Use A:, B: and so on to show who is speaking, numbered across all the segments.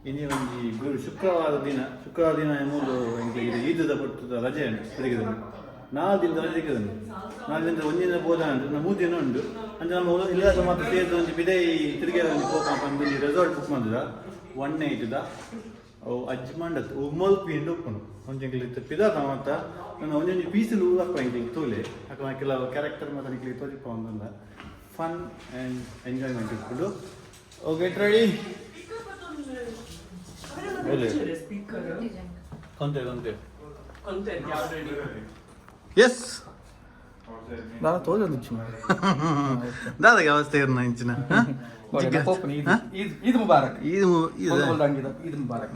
A: ಇನಿ ಒಂಜಿ ಗುರು ಶುಕ್ರವಾರ ದಿನ ಎಂಬುದು ಇದು ಈದದ ಪಟ್ಟದ ರಜೆ ಉಂಟು ತಿರುಗಿದಲ್ಲಿ 4 ದಿನದ ರಜೆ ಸಿಕ್ಕದನು 4 ದಿನದ ಒಂದಿನ ಬೋಧ ಅಂದ್ರೆ 3 ದಿನ ಉಂಟು ಅಂದ್ರೆ ನಮ್ಮ ಇಲ್ಲದ ಮಾತ್ರ ಸೇರಿದ ಒಂದು ಬಿದೈ ತಿರುಗಿ ಹೋಗಿ ರೆಸಾರ್ಟ್ ಬುಕ್ ಮಾಡಿದ 1 ನೈಟ್ದ ಅಜ್ಮಂಡತ್ ಉಮಲ್ಪಿಂಡು ಉಪ್ಪನು ಒಂಜಿಂಗ್ಲಿ ಪಿದಾದ ಮಾತ್ರ ನಾನು ಒಂದೊಂದು ಪೀಸಲು ಹಾಕಿ ತೋಲೆ ಹಾಕ ಕೆಲವು ಕ್ಯಾರೆಕ್ಟರ್ ಮಾತ್ರ ನಿಕ್ಲಿ ತೋರಿಪ ಒಂದೊಂದ ಫನ್ ಆ್ಯಂಡ್ ಎಂಜಾಯ್ಮೆಂಟ್ ಇಟ್ಕೊಂಡು ಗೆಟ್ ರೆಡಿ ಎಸ್
B: దాదా తోజలు ఇచ్చిన
A: దాదాకి అవస్థ ఏమన్నా ఇచ్చిన
B: ఈద్ ముబారక్
A: ఈద్
B: ముబారక్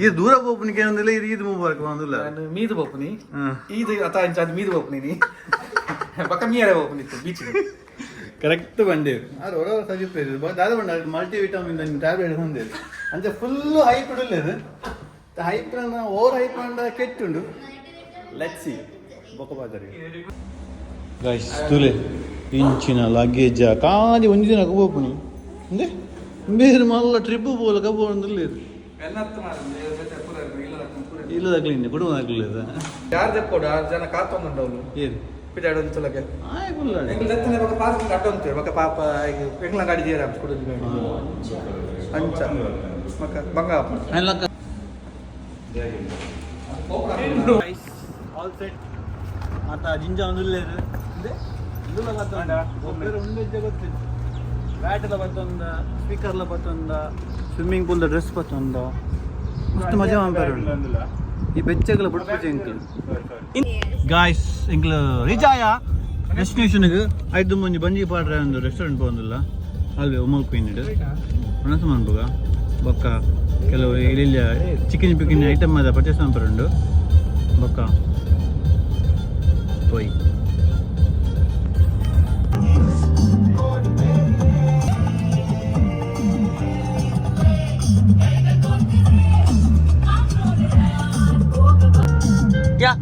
A: ఈద్ దూర పోపునికి ఏముందిలే ఇది ఈద్ ముబారక్ అందులో
B: మీద పోపుని ఈద్ అతాయించాది మీద పోపుని పక్క మీరే పోపుని బీచ్
A: ಕರೆಕ್ಟ್ ಬಂದೇವು ಅದು ಹೊರ ಸಜಿಪ್ಪೇದು ದಾದ ಬಂಡ ಮಲ್ಟಿ ವಿಟಮಿನ್ ಟ್ಯಾಬ್ಲೆಟ್ ಹೊಂದೇವು ಅಂತೆ ಫುಲ್ ಹೈಪ್ ಇಡలేదు ಹೈಪ್ ಓವರ್ ಹೈಪ್ ಅಂಡ ಕೆಟ್ಟುಂಡು ಲೆಟ್ಸಿ ಬೊಕಬಾದರಿ ಗೈಸ್ ತುಲೆ ಇಂಚಿನ ಲಗೇಜ ಕಾದಿ ಒಂದು ದಿನ ಹೋಗ್ನಿ ಅಂದ್ರೆ ಬೇರೆ ಮಲ್ಲ ಟ್ರಿಪ್ ಹೋಗಲಕ ಬೋಂದಿಲ್ಲ ಇಲ್ಲದ ಕ್ಲೀನ್ ಕುಟುಂಬ ಹಾಕಲಿಲ್ಲ
B: ಯಾರು ತೆಕ್ಕೊಡು 6 ಜನ ಕಾತೊಂದುಂಡವನು
A: ಏನು
B: ಪಿಟಾಡು ಅಂತಲಕ್ಕೆ ಎಂಗ್ಲ ದತ್ತನೆ ಬಕ ಪಾರ್ಕಿಂಗ್ ಅಡ್ಡ ಅಂತೆ ಬಕ ಪಾಪ ಎಂಗ್ಲ ಗಾಡಿ ದೇರ ಕುಡುದು ಅಂಚ ಮಕ ಬಂಗಾಪ
A: ಎಲ್ಲಕ ಆಲ್ ಸೆಟ್ ಮಾತಾ ಜಿಂಜ ಒಂದುಲ್ಲೇದು ಇಂದುಲ ಬತ್ತಂಡ ಒಬ್ಬರು ಉಂಡೆಜ್ಜೆ ಗೊತ್ತಿತ್ತು ಬ್ಯಾಟಲ ಬತ್ತಂದ ಸ್ಪೀಕರ್ಲ ಬತ್ತಂದ ಸ್ವಿಮ್ಮಿಂಗ್ ಪೂಲ್ದ ಡ್ರೆಸ್ ಬತ್ತಂದ ಮಸ್ತ್ ಮಜಾ ಮಾಡ್ತಾರೆ ಈ ಬೆಚ್ಚಗಲ ಬಿಡ್ಪೂಜೆ ಅಂಕಲ್ ಗಾಯ್ಸ್ ಎಂಕ್ಲ ರೀಚಾಯ ಡೆಸ್ಟಿನೇಷನ್ಗೆ ಐದು ಮುಂಜಿ ಬಂಜಿ ಪಾಡ್ರೆ ಒಂದು ರೆಸ್ಟೋರೆಂಟ್ ಬಂದಿಲ್ಲ ಅಲ್ಲಿ ಉಮಲ್ ಪೀನಿಡು ಮನಸ್ಸು ಮಾಡ್ಬೋಗ ಬೊಕ್ಕ ಕೆಲವು ಇಲ್ಲಿ ಚಿಕನ್ ಪಿಕಿನ್ ಐಟಮ್ ಅದ ಪರ್ಚೇಸ್ ಮಾಡ್ಬಾರುಂಡು ಬೊಕ್ಕ ಪೋಯ್ Yeah.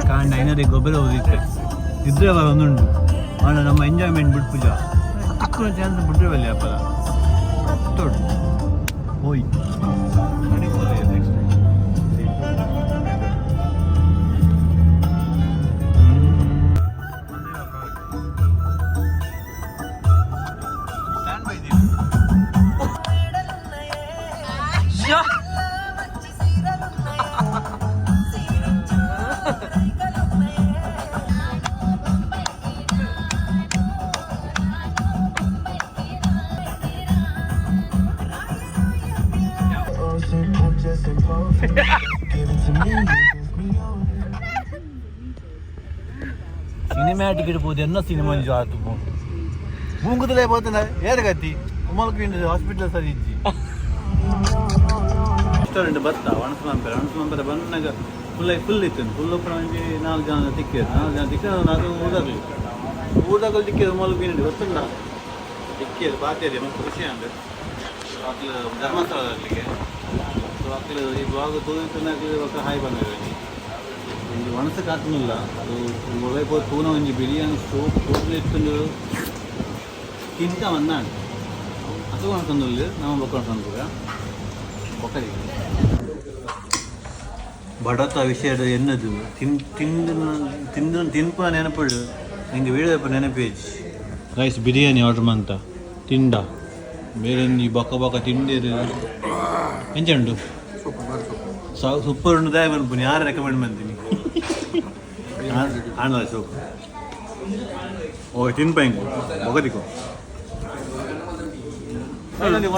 A: ಕಾಂಡ ಗೊಬ್ಬರ ಓದಿತ್ತೆ ಇದ್ರೆ ಅವಾಗ ಒಂದುಂಟು ಅವನ ನಮ್ಮ ಎಂಜಾಯ್ಮೆಂಟ್ ಬಿಟ್ಪುಜ ಚಾನ್ಸ್ ಬಿಟ್ಟರೆ ಬಲ್ಲಿ ಅಪ್ಪಲ್ಲ ತೊಡು ಹೋಯ್ సినిమాటిక్ పోతే ఎన్నో సినిమా చూస్తున్నాం మూంగుతులేకపోతున్నా ఏరగత్తి ఉమ్మలకి ಹಾಸ್ಪಿಟಲ್ ಸರಿ ಇಜ್ಜಿ ರೆಸ್ಟೋರೆಂಟ್ ಬತ್ತ ಒಣಸ್ಮಂಪೆರ ಬಂದಾಗ ಫುಲ್ ಇತ್ತು ಫುಲ್ ಒಪ್ಪನ 4 ಜನ ತಿಕ್ಕಿದ್ರು ನಾನು ಊಟಗಳು ತಿಕ್ಕಿದ್ರು ಉಮ್ಮಲಕ್ಕೆ ಬೀನಿಡು ಗೊತ್ತುಂಡ ತಿಕ್ಕಿದ್ರು ಬಾತಿಯದೆ ಮತ್ತು ಖುಷಿ ಅಂದ್ರೆ ಅಕ್ಲು ಧರ್ಮಸ್ಥಳದಲ್ಲಿಗೆ ಸೊ ಅಕ್ಲು ಈ ಭಾಗ ತೋರಿಸಿನಾಗ ఒక ಹಾಯ್ ಬಂದಿರೋದು ಒಂಜಿ ಒಣಸ ಕಾತುನಿಲ್ಲ ಒಳಗೆ ತೂನ ಒಂಜಿ ಬಿರಿಯಾನಿ ಸ್ಟೋವ್ ತೂರ್ಲಿತ್ತು ತಿಂತ ಬಂದಾಂಡು ಅದು ಅನ್ಕೊಂಡಲ್ಲಿ ನಾವು ಬೊಕ್ಕ ಬೊಕ್ಕಡಿ ಬಡತ ವಿಷಯದ ಎನ್ನದು ತಿನ್ಪ ನೆನಪಡು ನಿಂಗೆ ವೀಡಿಯೋ ನೆನಪೇಜ್ ರೈಸ್ ಬಿರಿಯಾನಿ ಆರ್ಡರ್ ಮಂತ ತಿಂಡ ಬೇರೆ ಬೊಕ್ಕ ತಿಂಡಿರು ಎಂಚುಂಡು ಸೂಪರ್ ಉಂಟು ದಯ ಬಂದ್ಪುನಿ ಯಾರು ರೆಕಮೆಂಡ್ ಮಾಡ್ತೀನಿ ಆನಲ್ಲ ಸೋಪ್ ಓ ತಿನ್ಪಂಗು ಬೊಗದಿಕೋ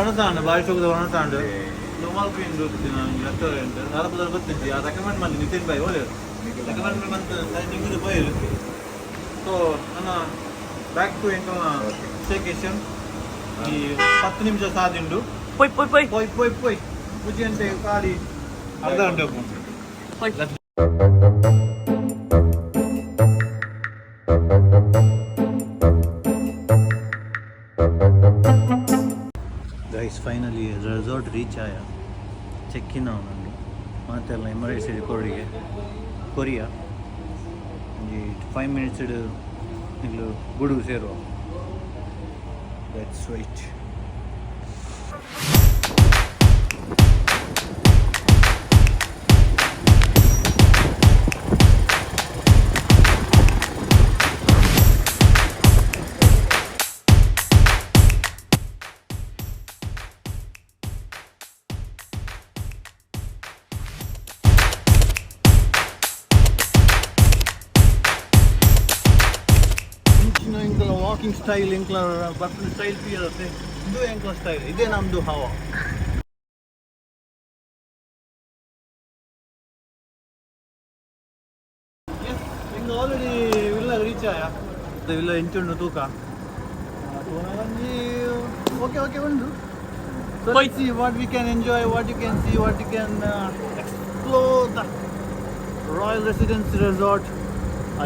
A: ಒಣತಾಂಡು ಬಾಯಿ ಸೋಗದ ಒಣತಾಂಡು ಉಮಲ್ಪಿಂದು ರೆಸ್ಟೋರೆಂಟ್ ನಾಲ್ಕು ಗೊತ್ತಿದ್ದಿ ಆ ರೆಕಮೆಂಡ್ ಮಾಡ್ತೀನಿ ನಿತಿನ್ ಬಾಯ್ ಓಲೆ ರೆಕಮೆಂಡ್ ಮಂತ್ ನಿಮ್ಮದು ಬಾಯ್ ಸೊ ನನ್ನ ಬ್ಯಾಕ್ ಟು ಎಂಕಲ್ನ ಸ್ಟೇಕೇಶನ್ ಈ 10 ನಿಮಿಷ ಸಾದಿಂಡು ಪೊಯ್ ಪೂಜೆ ಗಂಟೆ ಖಾಲಿ ಅರ್ಧ ಗಂಟೆ ಹೋಗ್ಬೋದು ಗೈಸ್ ಫೈನಲಿ ರೆಸಾರ್ಟ್ ರೀಚ್ ಆಯ ಚೆಕ್ ಇನ್ ಅವನನ್ನು ಮಾತೆಲ್ಲ ಎಮರೇಟ್ಸ್ ಕೊರಿಯಾ ಈ 5 minutes ನೀವು ಗುಡು ಸೇರುವ ದಟ್ಸ್ ರೈಟ್. ವಾಕಿಂಗ್ ಸ್ಟೈಲ್ ಇಂಕ್ಲ ಬರ್ತಿನ ಸ್ಟೈಲ್ ಇರುತ್ತೆ, ಇದು ಎಂಕ್ಲ ಸ್ಟೈಲ್, ಇದೇ ನಮ್ಮದು ಹವಾ. ಹಿಂಗೆ ಆಲ್ರೆಡಿ ವಿಲ್ಲ ರೀಚ್ ಆಯ ವಿಲ್ಲ ಎಂಚುಂಡು ತೂಕ ಓಕೆ ಉಂಡು. So let's see what we can enjoy, what you can see, what you can explore the Royal Residence Resort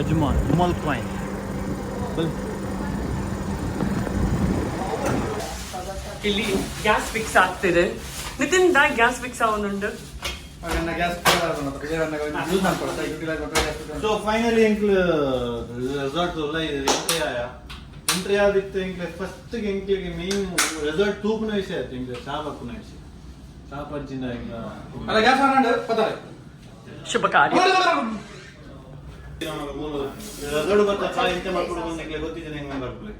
A: Ajman, Malquine.
C: ಇಲ್ಲಿ ಗ್ಯಾಸ್ ಫಿಕ್ಸ್ ಆಗ್ತಿದೆ. ನಿತಿನ್ ಬ್ಯಾಗ್ ಗ್ಯಾಸ್ ಫಿಕ್ಸ್ ಅವನುಂಡು.
A: So finally resort entry ಆದಿತ್ತು. First main resort ತೂಪುನ ವಿಷಯ ಆಯ್ತು, ಶಾಪಕ್ಕನ ವಿಷಯ ಶಾಪಜ್ಜಿನ
C: ಶುಭ ಕಾರ್ಯ
A: resort ಬರ್ತಾ ಚಾ ಎಂತ ಮಾಡ್ಕೊಂಡು ಬಂದ ಗೊತ್ತಿದ್ದೇನೆ ಹೆಂಗೆ ಬರ್ಕೊಳ್ಳಿ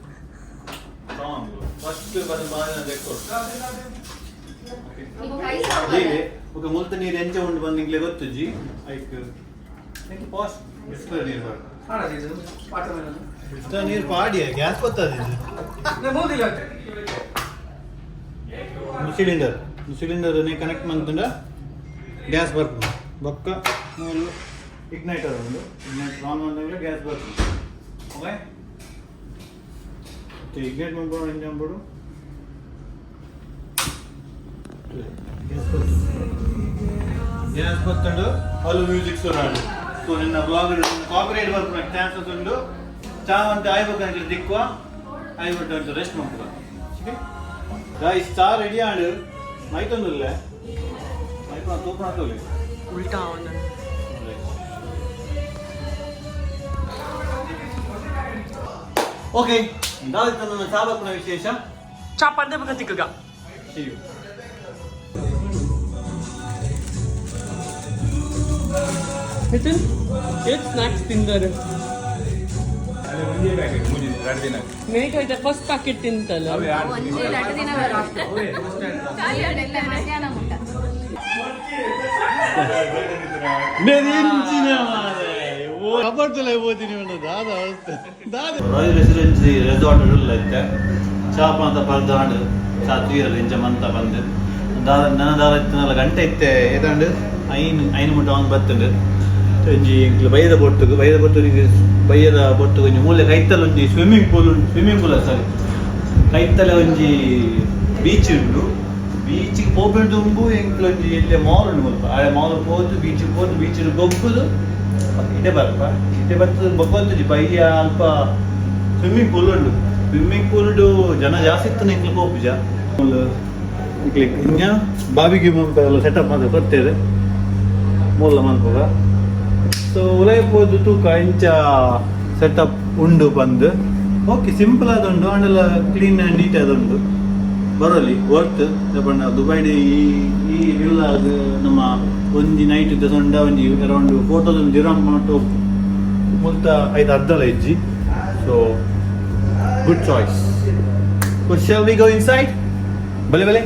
A: ಫಸ್ಟ್ ఒక ముల్త నీరు ఎంచ ఉండి ಬಂದು ನಿಂಗೆ ಗೊತ್ತುಜ್ಜಿ ಐಕ್ ನಿಂಗೆ ಪಾಸ್ ಬಿಸ್ಕರ್ ನೀರು ಬಿಸ್ಕರ್ ನೀರು ಪಾಡಿ ಗ್ಯಾಸ್ ಬರ್ತದೆ ಸಿಲಿಂಡರ್ ನೀ ಕನೆಕ್ಟ್ ಮಾಡ್ತಂಡ ಗ್ಯಾಸ್ ಬರ್ತದೆ ಬೊಕ್ಕ ಮೂರು ಇಗ್ನೈಟರ್ ಒಂದು ಇಗ್ನೈಟರ್ ಆನ್ ಮಾಡಿದ್ರೆ ಗ್ಯಾಸ್ ಬರ್ತದೆ. ಓಕೆ ಇಗ್ನೈಟ್ ಮಾಡ್ಬೋದು ಎಂಜ್ ಮಾಡ್ಬೋದು ಗ್ಯಾಸ್ ಬರ್ತಂಡು ಅಲ್ಲಿ ಮ್ಯೂಸಿಕ್ ಸುರಾಡು. ಸೊ ನಿನ್ನ ಬ್ಲಾಗ್ ಕಾಪಿರೈಟ್ ಬರ್ಕೊಂಡು ಚಾನ್ಸಸ್ ಉಂಡು. ಚಾವಂತ ಆಯ್ಬೇಕಂತ ದಿಕ್ಕುವ ಆಯ್ಬಿಟ್ಟು ಅಂತ ರೆಸ್ಟ್ ಮಾಡ್ಕೊ. ಗಾಯ್ಸ್ ಚಾ ರೆಡಿ ಆಡು ಮೈತೊಂದಿಲ್ಲ ಮೈಕೊಂಡು ತೂಪಣ ತೋಲಿ
C: ಉಲ್ಟಾ ಅವನು
A: ಓಕೆ ಇದಾಗಿತ್ತು ನನ್ನ ಚಾ ಬರ್ಕೊಂಡ ವಿಶೇಷ.
C: ಚಾ ಪಂದೆ ಬಕ್ಕ ತಿಕ್ಕಗ ನಿತಿನ್ ಏಟ್ ಸ್ನಾಕ್ಸ್ ತಿಂದರೆ ಮೇಕೈತೆ ಫಸ್ಟ್ ಪ್ಯಾಕೆಟ್ ತಿಂತಲ್ಲ ರಾಯಲ್ ರೆಸಿಡೆನ್ಸಿ ರೆಸಾರ್ಟ್ ಐತೆ ಚಾಪ ಅಂತ ಬರ್ದಾಂಡು ಚಾತ್ರೀರಲ್ಲಿ ಇಂಚಮಂತ ಬಂದು ನನ್ನ ದಾರ 4 ಗಂಟೆ ಇತ್ತೆ ಏದಾಂಡು ಐನು ಮುಟ್ಟ ಅವನು ಬರ್ತಂಡು ಒಂಜಿ ಬೈದ ಬೊಟ್ಟುಗು ಬೈಯದ ಬೊಟ್ಟುಗು ಒಂಜಿ ಮೂಲೆ ಕೈತಲ್ ಒಂಜಿ ಸ್ವಿಮ್ಮಿಂಗ್ ಪೂಲ್ ಸಾರಿ ಕೈತಲೆ ಒಂಜಿ ಬೀಚ್ ಉಂಡು. ಬೀಚಿಗೆ ಪೋಪೆಂಡು ತುಂಬು ಎಂಕ್ಲ ಒಂಜಿ ಎಲ್ಲೆ ಮಾಲ್ ಉಂಡು ಮುಲ್ಪ ಆ ಮಾಲ್ ಹೋದು ಬೀಚ್ ಗೊಬ್ಬುದು ಇಡೆ ಬರ್ತದೆ ಬೊಬ್ಬೊಂದು ಬೈಯ ಅಲ್ಪ ಸ್ವಿಮ್ಮಿಂಗ್ ಪೂಲ್ ಉಂಡು. ಸ್ವಿಮ್ಮಿಂಗ್ ಪೂಲ್ ಜನ ಜಾಸ್ತಿ ಇತ್ತು ಎಂಕ್ಲ ಹೋಗುಜ ಹಿಂಗ ಬಾಬಿಗೆ ಎಲ್ಲ ಸೆಟಪ್ ಮಾಡಿ ಕೊಡ್ತೇವೆ ಮೂಲ ಮನ್ಪುಗ. ಸೊ ಉಲೈಪೋದು ತೂಕ ಇಂಚ ಸೆಟಪ್ ಉಂಡು ಬಂದು ಓಕೆ ಸಿಂಪಲ್ ಆದುಂಡು ಅಂಡೆಲ್ಲ ಕ್ಲೀನ್ ಆ್ಯಂಡ್ ನೀಟ್ ಆದುಂಡು ಬರೋಲಿ ವರ್ತ್ ಬಣ್ಣ ದುಬೈಡಿ ಈ ಇಲ್ಲ ನಮ್ಮ ಒಂಜಿ ನೈಟ್ ಇದ್ದ ಸೊಂಡ ಒಂಜಿ ಅರೌಂಡ್ 4,000 ದಿರಾಮ್ ಮಟ್ಟು ಮುಲ್ತ 5-10 ಇಜ್ಜಿ. So good choice. So shall we go inside? ಬಲೆ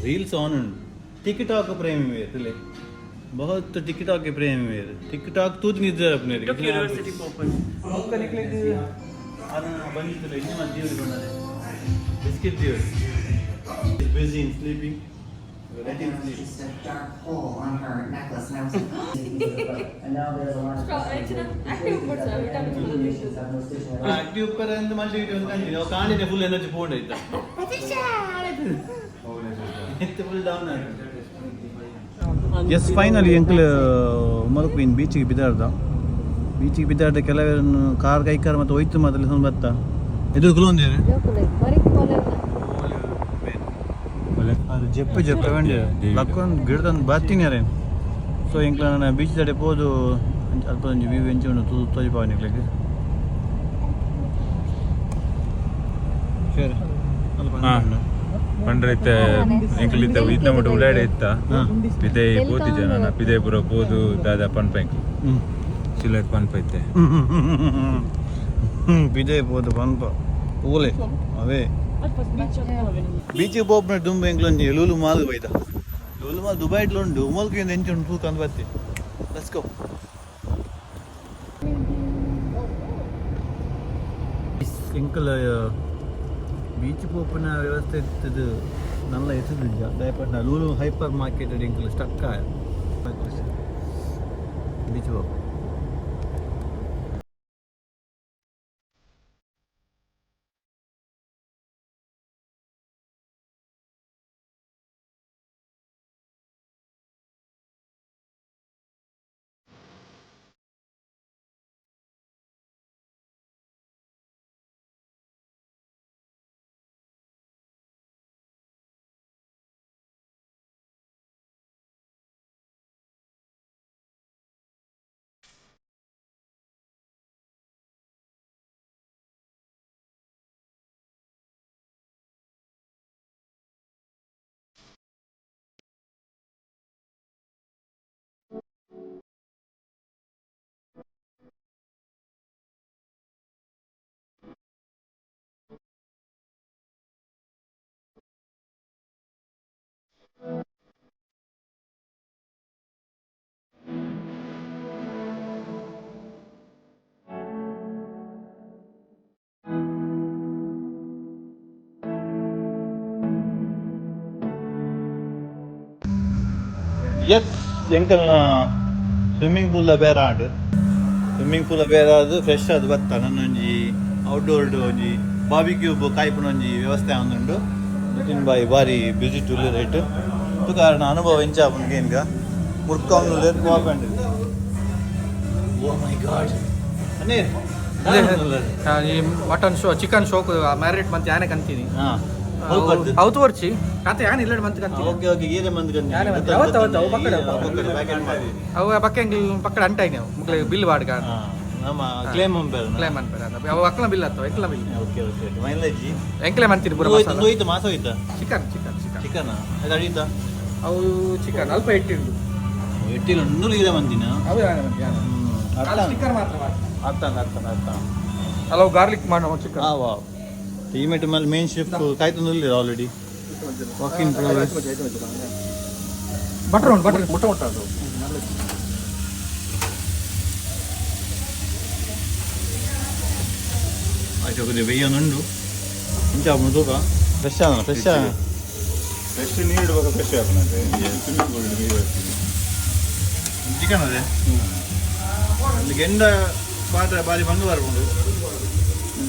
C: रील्स ऑन टिकटॉक प्रेमी मेरे बहुत टिकटॉक के प्रेमी मेरे टिकटॉक तू नहीं दे अपने यूनिवर्सिटी ओपन
A: उसका निकले कि बनी तो इतनी मत दियो बना दे बिस्किट दियो busy in sleeping
D: just a dark hole on her necklace, and I was like, and now there's a lot
A: active ಉಪ್ಪರ ಎಂದು ಮಲ್ಟಿ ಒಂದು ಕಂಟಿನ್ಯೂ ನಾವು ಕಾಣಿದೆ ಫುಲ್ ಎನರ್ಜಿ ಪೋಂಡ್ ಆಯ್ತಾ ಫುಲ್ ಡೌನ್ ಎಸ್ ಫೈನಲಿ ಎಂಕ್ಲು ಮಲ್ಪೀನ್ ಬೀಚಿಗೆ ಬಿದ್ದಾರ್ದ ಕೆಲವರನ್ನು ಕಾರ್ ಕೈಕಾರ್ ಮತ್ತು ಹೋಯ್ತು ಮಾತ್ರ ಸ್ವಲ್ಪ ಬತ್ತ ಎದುರು ಕುಲೊಂದೇನೆ ಅದು ಜಪ್ಪೆ ಬಂಡಿ ಲಕ್ಕೊಂದು ಗಿಡದೊಂದು ಬರ್ತೀನಿ ಯಾರೇನು ಸೊ ಎಂಕ್ಲ ನಾನು ಬೀಚ್ ತಡೆ ಹೋದು ಅಲ್ಪ ಒಂದು ವ್ಯೂ ಎಂಚು ತೋಜಿ ಪಾವನಿಗ್ಲಿಕ್ಕೆ ಸರಿ
E: ಪಂಡ್ರೈತೆ ಎಂಕ್ಲಿತ್ತ ಇತ್ತ ಮುಟ್ಟು ಉಳ್ಳಾಡೆ ಇತ್ತ ಪಿದೆ ಪೋತಿದ್ದೆ ನಾನು ಪಿದೆ ಪುರ ಪೋದು ದಾದ ಪನ್ಪ ಎಂಕ್ಲು ಸಿಲಕ್ ಪನ್ಪ ಇತ್ತೆ
A: ಪಿದೆ ಪೋದು ಪನ್ಪ ಊಲೆ ಅವೇ ಬೀಚಿಗೆ ಪೋಪ್ನ ದುಂಬ ಎಂಕ್ಲೊಂಜಿ ಲೂಲು ಮಾಲ್ ಬೈದ ಲೂಲು ಮಾಲ್ ದುಬೈಟ್ಲು ಉಂಡು ಉಮಲ್ಕಿಂದ ಎಂಚು ಉಂಟು ತೂಕ ಅಂದ್ ಬರ್ತಿ ಲೆಟ್ಸ್ ಗೋ ಎಂಕಲ್ ಬೀಚ್ ಪೋಪಿನ ವ್ಯವಸ್ಥೆ ಇರ್ತದು ನಲ್ಲ ಹೆಸರಿಲ್ಲ ದಯಪಟ್ಟ ಲೂಲು ಹೈಪರ್ ಮಾರ್ಕೆಟ್ ಎಂಕಲ್ ಸ್ಟಕ್ಕ ಬೀಚ್ ಪೋಪ್ ಎಸ್ ಎಂಕಲ್ನ ಸ್ವಿಮ್ಮಿಂಗ್ ಪೂಲ ಬೇರೆ ಆಡು ಸ್ವಿಮ್ಮಿಂಗ್ ಪೂಲ ಬೇರೆ ಆದು ಫ್ರೆಶ್ ಅದು ಬತ್ತ ನನ್ನೊಂಜಿ ಔಟ್ಡೋರ್ ಒಂಜಿ ಬಾರ್ಬಿಕ್ಯೂಬ್ ಕಾಯ್ಪುನ ಒಂಜಿ ವ್ಯವಸ್ಥೆ ಆಂದುಂಡು ನಿತಿನ್ ಬಾಯಿ ಬಾರಿ ವಿಸಿಟ್ ಉಳ್ಳಿ ರೈಟ್ ಇದು ಕಾರಣ ಅನುಭವ ಎಂಚ ಆಪುನ್ಗೆ ಏನ್ಗ ಮುರ್ಕೊಂಡು ಪಾಪಂಡ್ ಓ ಮೈ ಗಾಡ್ ಅನ್ನೀರ್
B: ಈ ಮಟನ್ ಶೋ ಚಿಕನ್ ಶೋಕ್ ಮ್ಯಾರಿನೇಟ್ ಮಂತ್ ಯಾನೆ ಕಂತೀನಿ
A: ಹಾಂ
B: ಅವತ್ತು ವರ್ಷಿ ಕತೆ ಯಾನ್ ಇಲ್ಲ ಮಂತ್ ಕಂತೀನಿ
A: ಓಕೆ ಓಕೆ ಏನೇ ಮಂದಿ
B: ಅವು ಪಕ್ಕ ಪಕ್ಕಡ ಅಂಟಾಯಿ ನೀವು ಮುಕ್ಲೆ ಬಿಲ್ ಬಾಡ್ಗ
A: ನಮ್ಮ ಕ್ಲೇಮ್ ಅಂಪೇರ್
B: ಕ್ಲೇಮ್ ಅನ್ಪೇರ ಅವು ಅಕ್ಕಲ ಬಿಲ್ ಆತವ ಎಕ್ಕಲ ಬಿಲ್
A: ಓಕೆ ಓಕೆ ಮೈಲೇಜ್
B: ಎಂಕ್ಲೆ ಮಂತೀನಿ ಪೂರ ಮಸಾಲ
A: ಹೋಯ್ತು ಮಾಸ ಹೋಯ್ತಾ
B: ಚಿಕನ್
A: ಚಿಕನ್ ಅದು ಅಡಿತಾ
B: ಅವು ಚಿಕನ್ ಅಲ್ಪ ಇಟ್ಟಿಂಡು
A: ಎಟ್ಟಿಲ್ಲ ಇನ್ನೂರು ಇದೆ ಮಂದಿನ
B: ಅವು ಯಾನೆ ಮಂತಿ ಚಿಕನ್ ಮಾತ್ರ
A: ಅರ್ಥ
B: ಅಲ್ಲ ಗಾರ್ಲಿಕ್ ಮಾಡೋ ಚಿಕನ್
A: ಹಾಂ ವಾ ಟೀಮೇಟ್ ಮೇಲೆ ಮೇನ್ ಶಿಫ್ಟ್ ಕಾಯ್ತಂದಿಲ್ಲ ಆಲ್ರೆಡಿ ವಾಕಿಂಗ್ ಪ್ರೋಗ್ರೆಸ್
B: ಬಟರ್ ಉಂಟು ಬಟರ್ ಮುಟ್ಟ ಅದು
A: ಆಯ್ತು ಹೋಗಿದೆ ಬೆಯ್ಯನುಂಡು ಇಂಚ ತೂಕ ಫ್ರೆಶ್ ಫ್ರೆಶ್
E: ಫ್ರೆಶ್ ನೀರು ಇಡುವಾಗ ಫ್ರೆಶ್ ಆಗ್ತದೆ ಸ್ವಿಮ್ಮಿಂಗ್ ಪೂಲ್ ನೀರು
A: ಚಿಕನ್ ಅದೇ ಅಲ್ಲಿ ಗೆಂಡ ಪಾತ್ರ ಬಾರಿ ಬಂದು ಬರ್ಬೋದು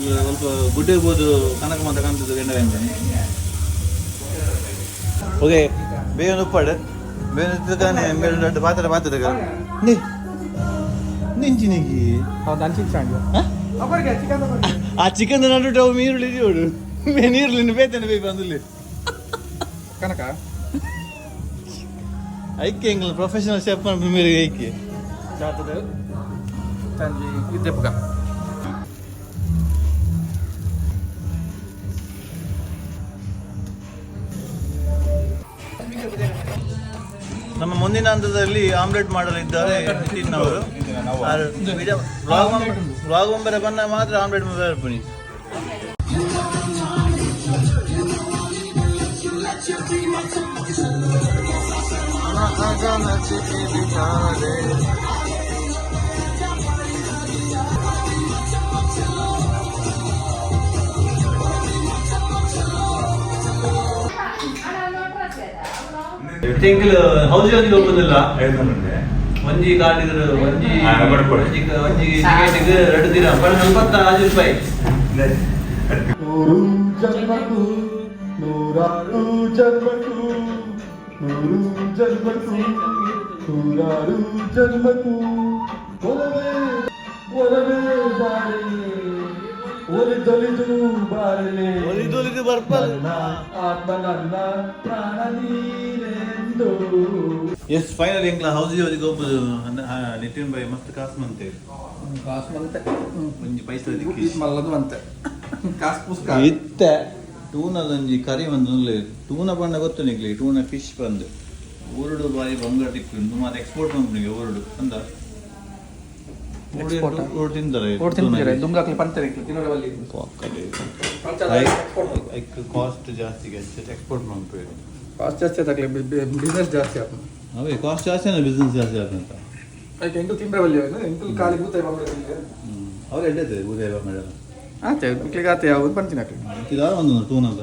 A: ಸ್ವಲ್ಪ ಗುಡ್ಡ ಇರ್ಬೋದು ಕನಕ ಮಾತ ಕಾಣ್ತದೆ ಗೆಂಡ ಅಂತ ಓಕೆ ಬೇಗ ಉಪ್ಪಾಡು ಬೇಗ ಮೇಲು ಪಾತ್ರ ಪಾತ್ರದ ನೆಂಚಿನಿಗೆ
B: ಹೌದು ಅಂಚಿನ ಚಾಂಡ್
A: ಆ ಚಿಕನ್ ನಡು ಅವು ನೀರುಳ್ಳಿ ನೋಡು ನೀರುಳ್ಳಿ ಬೇತೇನೆ ಬೇಕು ಅಂದಲ್ಲಿ
B: ಕನಕ
A: ಐಕೆ ಎಂಗ್ಲ ಪ್ರೊಫೆಷನಲ್ ಶೆಫ್ ಮೇಲೆ ಐಕೆ
B: ಜಾತದ ತಂಜಿ ಇದ್ದೆ ಪುಗ
A: ನಮ್ಮ ಮುಂದಿನ ಹಂತದಲ್ಲಿ ಆಮ್ಲೆಟ್ ಮಾಡಲಿದ್ದಾರೆ ನಿತಿನ್ ಅವರು ಬ್ಲಾಗ್ ಬಂಬರ ಬನ್ನ ಮಾತ್ರ ಆಮ್ಲೆಟ್ ಬರ್ಪಣಿ
C: ತೆಂಗಿಲು ಹೌಸ್ ಹೋಗುದಿಲ್ಲ ಒಂಜಿ ಕಾಡಿದ್ರು ಒಂಜಿ ಟಿಕೆಟಿಗೆ 2 ದಿನ 45 ರೂಪಾಯಿ. ಎಸ್ ಫೈನಲ್ ಎಂಕ್ಲ ಹೌಸ್ ಹೋಗ್ಬೋದು ನಿತಿನ್ ಬೈ ಮಸ್ತ್ ಕಾಸು ಮಂತೆ ಒಂಜಿ ಪೈಸೆ ಇತ್ತೆ ಟೂನದೊಂಜಿ ಕರಿ ಒಂದು ಟೂನ ಪಂಡ ಗೊತ್ತು ನಿಕ್ಲಿ ಟೂನ ಫಿಶ್ ಬಂದು ಊರುಡು ಬಾರಿ ಬಂಗಾರ ತಿಕ್ಕು ಮಾತ್ರ ಎಕ್ಸ್ಪೋರ್ಟ್ ಕಂಪ್ನಿಗೆ ಊರುಡು ಅಂದ ಕಾಸ್ಟ್ ಜಾಸ್ತಿ ಎಕ್ಸ್ಪೋರ್ಟ್ ಮಾಡ್ಬೇಕು
B: ಕಾಸ್ಟ್ ಜಾಸ್ತಿ ಆದಾಗಲೇ ಬಿಸ್ನೆಸ್ ಜಾಸ್ತಿ ಆಗ್ತದೆ.
C: ಅವೇ ಕಾಸ್ಟ್ ಜಾಸ್ತಿ ಅಂದ್ರೆ ಬಿಸ್ನೆಸ್ ಜಾಸ್ತಿ ಆಗ್ತಂತ
B: ಆಯ್ತು ಎಂಟು ತಿಂದ್ರೆ ಬಲ್ಲಿ ಎಂಟು ಖಾಲಿ ಬೂತಾಯಿ ಮಾಡ್ಬೇಕು
C: ಅವ್ರು ಎಡ್ಡೈತೆ ಬೂದೆ ಮಾಡಲ್ಲ
B: ಆಯ್ತು ಮಕ್ಳಿಗೆ ಆತ ಯಾವುದು ಬಂತೀನಿ ಹಾಕಿ
C: ಇದಾರ ಒಂದು ಟೂನದ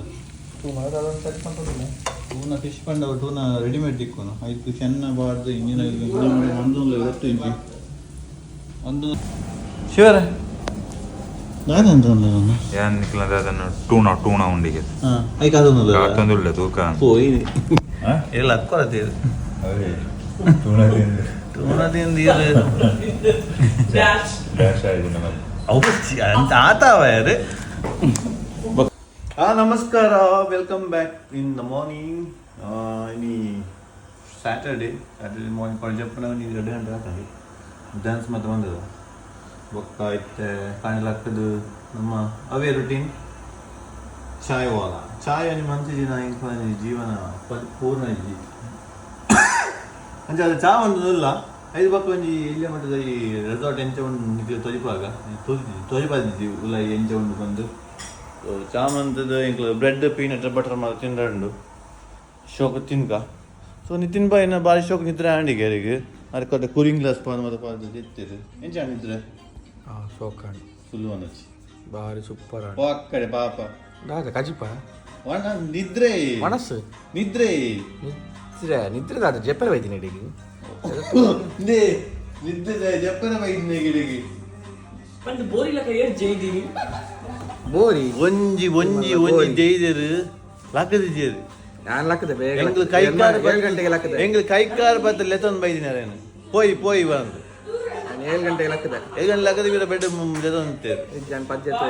B: ಅದೊಂದು
C: ಟೂನ ಫಿಶ್ ಪಂಡ ಟೂನ ರೆಡಿಮೇಡ್ ತಿಕ್ಕೋನು ಐದು ಚೆನ್ನ ಬಾರ್ದು ಇಂಜಿನ ಒಂದು ಇವತ್ತು ಇಂಚಿ ಒಂದು ಶಿವರ
E: ಯಾನ್ ನಿಕ್ಲಂದ ಅದನ್ನು ಟೂಣ ಉಂಡಿಗೆ
C: ಐಕ ಅದೊಂದು
E: ತೊಂದುಲ್ಲ ತೂಕ
C: ಹೋಯ್ ಎಲ್ಲ ಹಕ್ಕೊರತೆ ಟೂನ ತಿಂದು ಅಂತ ಆತಾವ ಯಾರು. ನಮಸ್ಕಾರ, welcome back in the morning. ಇನಿ ಸ್ಯಾಟರ್ಡೇ ಮಾರ್ನಿಂಗ್ ಪಂಜಪ್ಪನ 2 ಗಂಟೆ ಆಗ್ತದೆ ಡ್ಯಾನ್ಸ್ ಮತ್ತೆ ಬಂದದ ಬೊಕ್ಕ ಐತೆ ಕಾಣಲಾಗ್ತದೆ ನಮ್ಮ ಅವೇ ರುಟೀನ್ ಚಾಯ್ ವಾಲ ಚಾಯ್ అని మంచి ಜೀವನ ಪೂರ್ಣ ಇಜ್ಜಿ ಅಂಚೆ ಅದು ಚಾ ಒಂದಿಲ್ಲ 5 ಬಕ್ಕ ಒಂಜಿ ಇಲ್ಲೇ ಮಟ್ಟದ ಈ ರೆಸಾರ್ಟ್ ಎಂಚ ಒಂದು ನಿಕ್ಲಿ ತೊಜಿಪಾಗ ತೊಜಿಪಾದಿದ್ದಿ ಉಲ್ಲ ಎಂಚ ಒಂದು ಬಂದು ಚಾ ಮಂತದ ಇಂಕ್ಲ ಬ್ರೆಡ್ ಪೀನಟ್ ಬಟರ್ ಮಾಡಿ ತಿಂದು ಶೋಕ ತಿನ್ಕ ಸೊ ನಿತಿನ್ ಬಾಯಿನ ಭಾರಿ ಶೋಕ ನಿದ್ರೆ ಆಂಡಿಗೆ ಯಾರಿಗೆ ಅದಕ್ಕೆ ಕೂಲಿಂಗ್ ಗ್ಲಾಸ್ ಪಾದ ಮತ್ತೆ ಪಾದ ಎತ್ತಿರು ಎಂಚ ನಿದ್ರೆ
B: ಶೋಕ
C: ಫುಲ್ ಒನಚಿ
B: ಭಾರಿ ಸೂಪರ್
C: ಕಡೆ ಪಾಪ
B: ಕಜಿಪ
C: ಒಣ ನಿದ್ರೆ
B: ಮನಸ್ಸು
C: ನಿದ್ರೆ
B: ನಿದ್ರೆ ಅದು ಜಪ್ಪರ ವೈದ್ಯ ನಡಿಗೆ
C: ನಿದ್ರೆ ಜಪ್ಪನ ವೈದ್ಯ ಗಿಡಿಗೆ
B: ಬೋರಿ
C: ಒಂಜಿ ಒಂಜಿ ಒಂಜಿ ಜೈದರು ಲಕ್ಕದಿದ್ದೀರು
B: ನಾನು ಲಕ್ಕದೆ
C: ಎಂಗ್ಲು
B: ಗಂಟೆಗೆ ಲಕ್ಕದೆ
C: ಎಂಗ್ಲು ಕೈಕಾರ ಬತ್ತ ಲೆತೊಂದು ಬೈದಿನಾರೇನು ಪೋಯಿ ಬಂದು
B: 7 ಗಂಟೆಗೆ ಲಕ್ಕದೆ
C: 7 ಗಂಟೆ ಲಕ್ಕದ ಬೀರ ಬೆಡ್ ಲೆತೊಂತೇರು
B: ಪದ್ಯತೆ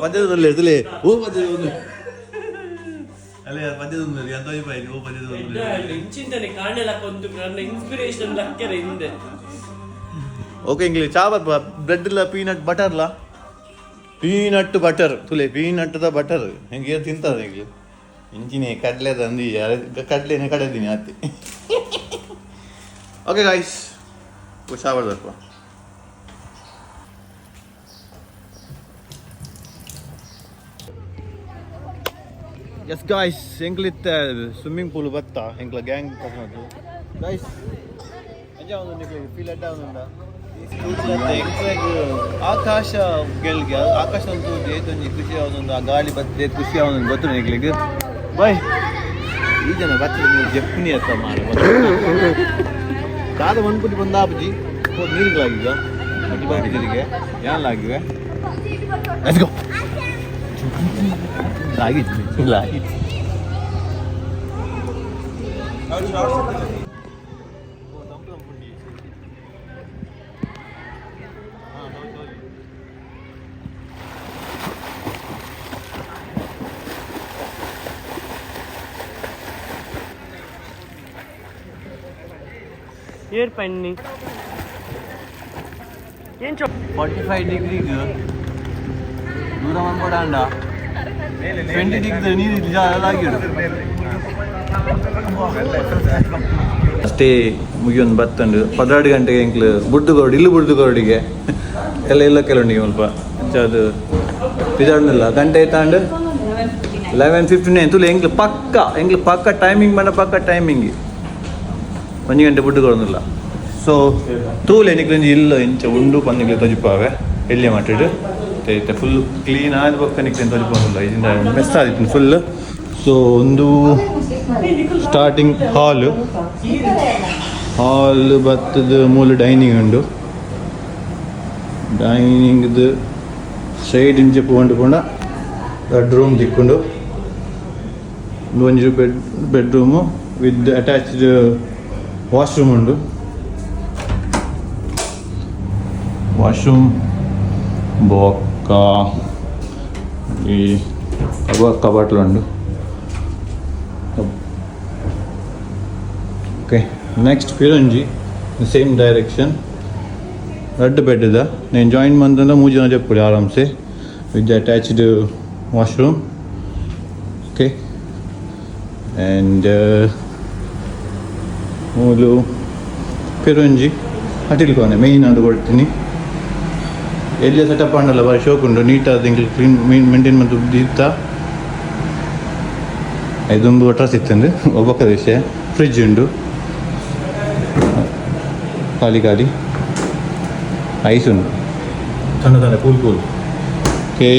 C: ಪದ್ಯದಲ್ಲಿ ಎದುಲೆ ಓ ಪದ್ಯದ ಅಲ್ಲೇ ಪದ್ಯದ ಎಂತ ಬಾಯಿ ಓ ಪದ್ಯದ
F: ಇಂಚಿಂತನೆ ಕಾಣಲಕ್ಕೊಂದು ನನ್ನ ಇನ್ಸ್ಪಿರೇಷನ್ ಲಕ್ಕರೆ ಹಿಂದೆ
C: ಓಕೆ ಇಂಗ್ಲಿ ಚಾ ಬ್ರೆಡ್ ಇಲ್ಲ ಪೀನಟ್ ಬಟರ್ಲ ಪೀನಟ್ ಬಟರ್ ತುಲೆ ಪೀನಟ್ ದ ಬಟರ್ ಹೆಂಗೆ ತಿಂತದ ಹೆಂಗೆ ಇಂಚಿನೇ ಕಡಲೆದ ಅಂದಿ ಕಡಲೆನೇ ಕಡದಿನಿ ಆತಿ ಓಕೆ ಗಾಯ್ಸ್ ಹುಷಾರ್ದಪ್ಪ ಎಸ್ ಗಾಯ್ಸ್ ಎಂಕ್ಲಿತ್ತ ಸ್ವಿಮ್ಮಿಂಗ್ ಪೂಲ್ ಬತ್ತಾ ಎಂಕ್ಲ ಗ್ಯಾಂಗ್ ತಗೊಂಡು ಗಾಯ್ಸ್ ಎಂಜಾಯ್ ಒಂದು ನಿಕ್ಲಿಗೆ ಫೀಲ್ ಅಡ್ಡ ಒಂದ ಆಕಾಶ ಗೆಲ್ಗೆ ಆಕಾಶ ಅಂತೂ ಏತೊಂದು ಖುಷಿ ಯಾವ್ದೊಂದು ಆ ಗಾಳಿ ಬರ್ತದೆ ಖುಷಿ ಯಾವ್ದೊಂದು ಗೊತ್ತು ನಿಕ್ಲಿಗೆ ಬಾಯ್ ಈ ಜನ ಬರ್ತದೆ ಜಪ್ನಿ ಅಂತ ಮಾಡ ದಾದ ಒಂದ್ಪುಟಿ ಬಂದ ಆಪಜಿ ನೀರಿಗಳಾಗಿದ್ದ ಮಟ್ಟಿ ಬಾಟಿಗೆ ಯಾನಲಾಗಿವೆ ಆಗಿತ್ತು ಇಲ್ಲ ಆಗಿತ್ತು
F: ಏರ್ ಪನ್ನಿ ಏನ್
C: 45 ಡಿಗ್ರಿಗೆ ದೂರ ಮಾಡ್ಬೋಡ 20 ಡಿಗ್ರಿ ನೀರು ಆಗಿಡು ಅಷ್ಟೇ ಮುಗಿಯೊಂದು ಬತ್ತಂಡು 12 ಗಂಟೆಗೆ ಎಂಕ್ಲು ಬುಡ್ದುಗೋಡಿಗೆ ಎಲ್ಲ ಕೆಲವೊಂಡಿಗೆ ಸ್ವಲ್ಪ ಅದು ಬಿದಾಡ್ನಿಲ್ಲ ಗಂಟೆ ತಾಂಡು 11:59 ತುಲೆ ಎಂಕ್ಲು ಪಕ್ಕ ಟೈಮಿಂಗ್ ಬಂದ ಪಕ್ಕ ಟೈಮಿಂಗ್ 1 ಗಂಟೆ ಬುಡ್ದುಗೋಡೊಂದಿಲ್ಲ ಸೊ ತೂಲೆ ನಿಕ್ಲಂಜಿ ಇಲ್ಲ ಇಂಚ ಉಂಡು ಪಂದಿಗೆ ತೊಜಿಪಾವೆ ಎಲ್ಲಿ ಮಾಡಿಟ್ಟು ಫುಲ್ ಕ್ಲೀನ್ ಆದ ಪಕ್ಕ ನಿಕ್ಲೇನು ತೊಜಿಪೋದಿಲ್ಲ ಇದರಿಂದ ಮೆಸ್ ಆದಿತ್ತು ಫುಲ್ ಸೊ ಒಂದು ಸ್ಟಾರ್ಟಿಂಗ್ ಹಾಲ್ ಬತ್ತದ ಮೂಲ ಡೈನಿಂಗ್ ಉಂಡು. ಡೈನಿಂಗ್ದು ಸೈಡ್ ಇಂಚೆ ಪೋಂಡ ಬೆಡ್ರೂಮ್ ದಿಕ್ಕೊಂಡು ಒಂಜಿ ಬೆಡ್ರೂಮು ವಿತ್ ಅಟ್ಯಾಚ್ಡ್ ವಾಶ್ರೂಮ್ ಉಂಡು. ವಾಶ್ರೂಮ್ ಬೊಕ್ಕ ಈ ಕಬಾಟ್ಲು ಉಂಡು. ಓಕೆ, ನೆಕ್ಸ್ಟ್ ಪಿರಂಜಿ ಸೇಮ್ ಡೈರೆಕ್ಷನ್ ರೆಡ್ ಬೆಡ್ ಇದೆ. నేను ಜಾಯಿನ್ ಮಂತಂದ್ರೆ 3 ಜನ ಚೆಪ್ಪುಡಿ ಆರಾಮ್ಸೆ with attached washroom. Okay, and ಮೂಲು ಪಿರಂಜಿ ಅಟಿಲ್ಕೊನೆ ಮೇಯ್ನ್ ಅದು ಕೊಡ್ತೀನಿ. ಎಲ್ಲಿ ಸೆಟಪ್ ಮಾಡಲ್ಲ ಬಾರಿ ಶೋಕ್ ಉಂಟು, ನೀಟಾದ ಇಂಗ್ಲಿ ಕ್ಲೀನ್ ಮೇಂಟೈನ್ ಮತ್ತು ಇತ್ತ. ಇದೊಂದು ಡ್ರೆಸ್ ಇತ್ತಂದ್ರೆ ಒಬ್ಬಕ್ಕದ ವಿಷಯ. ಫ್ರಿಜ್ ಉಂಡು, ಖಾಲಿ ಐಸ್ ಉಂಟು, ತಣ್ಣ cool. Okay,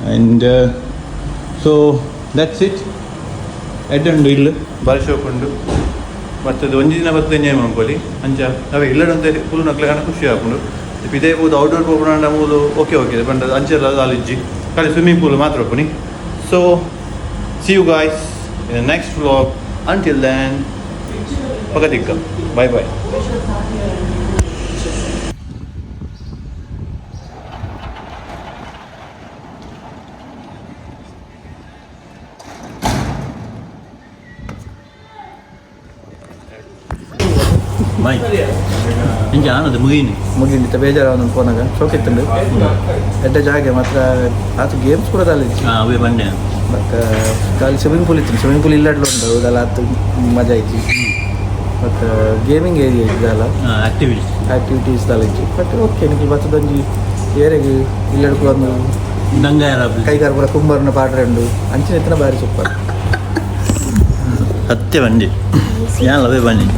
C: and so that's it. ಎಡ್ಡುಂಡು ಇಲ್ಲಿ ಬಾರಿ ಶೋಕ್ ಉಂಡು. ಮತ್ತು ಅದು ಒಂಜಿ ದಿನ ಬರ್ತದೆ ಎಂಜಾಯ್ ಮಾಡ್ಕೊಳ್ಳಿ ಅಂಚ ಅವೇ ಇಲ್ಲಡಂತೆ ಫುಲ್ ನಕ್ಲೆ ಕಾಣ ಖುಷಿ ಹಾಕೊಂಡು ಇದೇ ಪೂದು ಔಟ್ಡೋರ್ ಹೋಗೋಣ ಮೂಲು ಓಕೆ ಬಂದ ಅಂಚೆಲ್ಲ ಕಾಲೇಜಿ ಖಾಲಿ ಸ್ವಿಮ್ಮಿಂಗ್ ಪೂಲ್ ಮಾತ್ರ ಹೋಗ್ನಿ. So see you guys in the next vlog. Until then ಪಗತಿಕ್ಕ ಬಾಯ್. ಬಾಯ್ ಇಂಚ ಆನದು ಮುಗಿಂಡಿತ್ತ ಬೇಜಾರು ಅವನೊಂದು ಫೋನಾಗ ಶೋಕಿತ್ತುಂಡು ಎಡ್ಡೆ ಜಾಗೆ ಮಾತ್ರ ಆತು ಗೇಮ್ಸ್ ಕೂಡ ತಾಲಿಚ್ಚಿ ಅವೇ ಬಂಡೆ ಮತ್ತು ಖಾಲಿ ಸ್ವಿಮ್ಮಿಂಗ್ ಪೂಲ್ ಇತ್ತು. ಸ್ವಿಮ್ಮಿಂಗ್ ಪೂಲ್ ಇಲ್ಲಡ್ಲು ಉಂಟು ಅದೆಲ್ಲ ಆತು ಮಜಾ ಐತಿ. ಮತ್ತು ಗೇಮಿಂಗ್ ಏರಿಯಾ ಇದೆಲ್ಲ ಆ್ಯಕ್ಟಿವಿಟೀಸ್ ತಾಲಿಚ್ಚಿ. ಬಟ್ ಓಕೆ ನಿಖಿಲ್ ಬತ್ತದೊಂಜಿ ಏರೆಗೆ ಇಲ್ಲಡ್ಕು ಒಂದು ಕೈಗಾರ ಪೂರ ಕುಂಬಾರನ ಪಾಡ್ರೆ ಉಂಡು ಅಂಚಿನ ಎತ್ತಿನ ಬಾರಿ ಸೂಪರ್. ಹತ್ತೆ ಬಂಡಿ ಯಾನ್ ಅವೇ ಬನ್ನಿ.